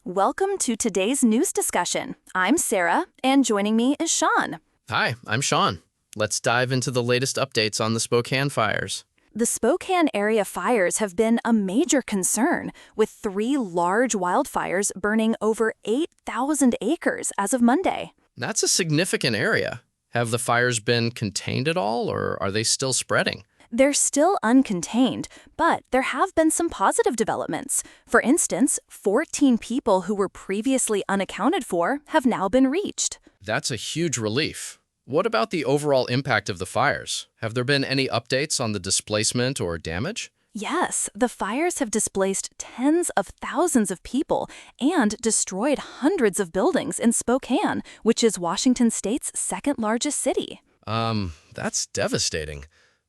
Welcome to today's news discussion. I'm Sarah, and joining me is Sean. Hi, I'm Sean. Let's dive into the latest updates on the Spokane fires. The Spokane area fires have been a major concern, with 3 large wildfires burning over 8,000 acres as of Monday. That's a significant area. Have the fires been contained at all, or are they still spreading? They're still uncontained, but there have been some positive developments. For instance, 14 people who were previously unaccounted for have now been reached. That's a huge relief. What about the overall impact of the fires? Have there been any updates on the displacement or damage? Yes, the fires have displaced tens of thousands of people and destroyed hundreds of buildings in Spokane, which is Washington State's second largest city. That's devastating.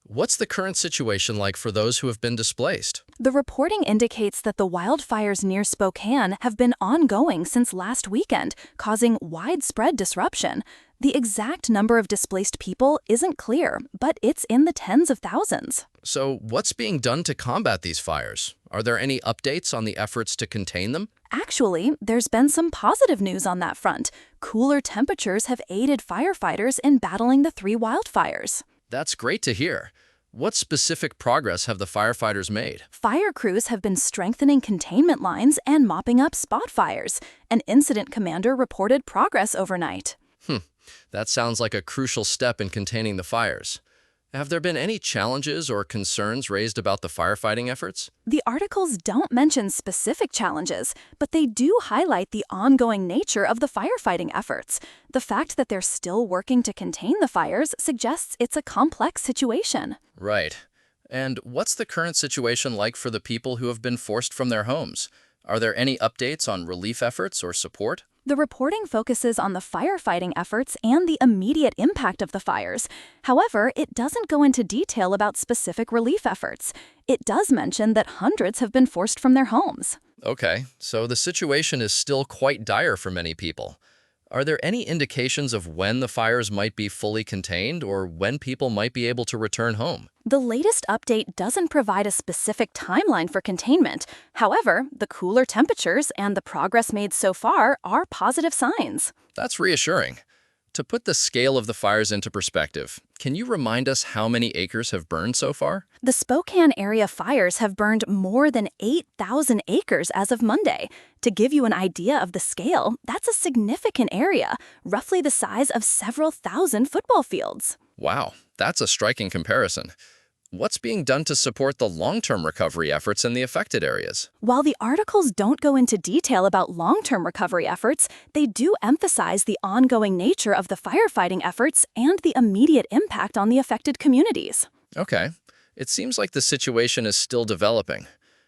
What's the current situation like for those who have been displaced? The reporting indicates that the wildfires near Spokane have been ongoing since last weekend, causing widespread disruption. The exact number of displaced people isn't clear, but it's in the tens of thousands. So, what's being done to combat these fires? Are there any updates on the efforts to contain them? Actually, there's been some positive news on that front. Cooler temperatures have aided firefighters in battling the 3 wildfires. That's great to hear. What specific progress have the firefighters made? Fire crews have been strengthening containment lines and mopping up spot fires. An incident commander reported progress overnight. That sounds like a crucial step in containing the fires. Have there been any challenges or concerns raised about the firefighting efforts? The articles don't mention specific challenges, but they do highlight the ongoing nature of the firefighting efforts. The fact that they're still working to contain the fires suggests it's a complex situation. Right. And what's the current situation like for the people who have been forced from their homes? Are there any updates on relief efforts or support? The reporting focuses on the firefighting efforts and the immediate impact of the fires. However, it doesn't go into detail about specific relief efforts. It does mention that hundreds have been forced from their homes. Okay, so the situation is still quite dire for many people. Are there any indications of when the fires might be fully contained or when people might be able to return home? The latest update doesn't provide a specific timeline for containment. However, the cooler temperatures and the progress made so far are positive signs. That's reassuring. To put the scale of the fires into perspective, can you remind us how many acres have burned so far? The Spokane area fires have burned more than 8,000 acres as of Monday. To give you an idea of the scale, that's a significant area, roughly the size of several thousand football fields. Wow, that's a striking comparison. What's being done to support the long-term recovery efforts in the affected areas? While the articles don't go into detail about long-term recovery efforts, they do emphasize the ongoing nature of the firefighting efforts and the immediate impact on the affected communities. Okay, it seems like the situation is still developing.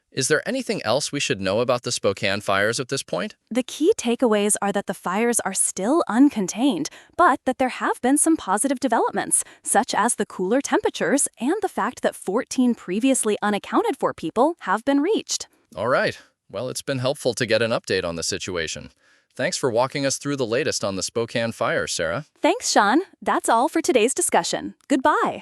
Is there anything else we should know about the Spokane fires at this point? The key takeaways are that the fires are still uncontained, but that there have been some positive developments, such as the cooler temperatures and the fact that 14 previously unaccounted for people have been reached. All right. Well, it's been helpful to get an update on the situation. Thanks for walking us through the latest on the Spokane fires, Sarah. Thanks, Sean. That's all for today's discussion. Goodbye.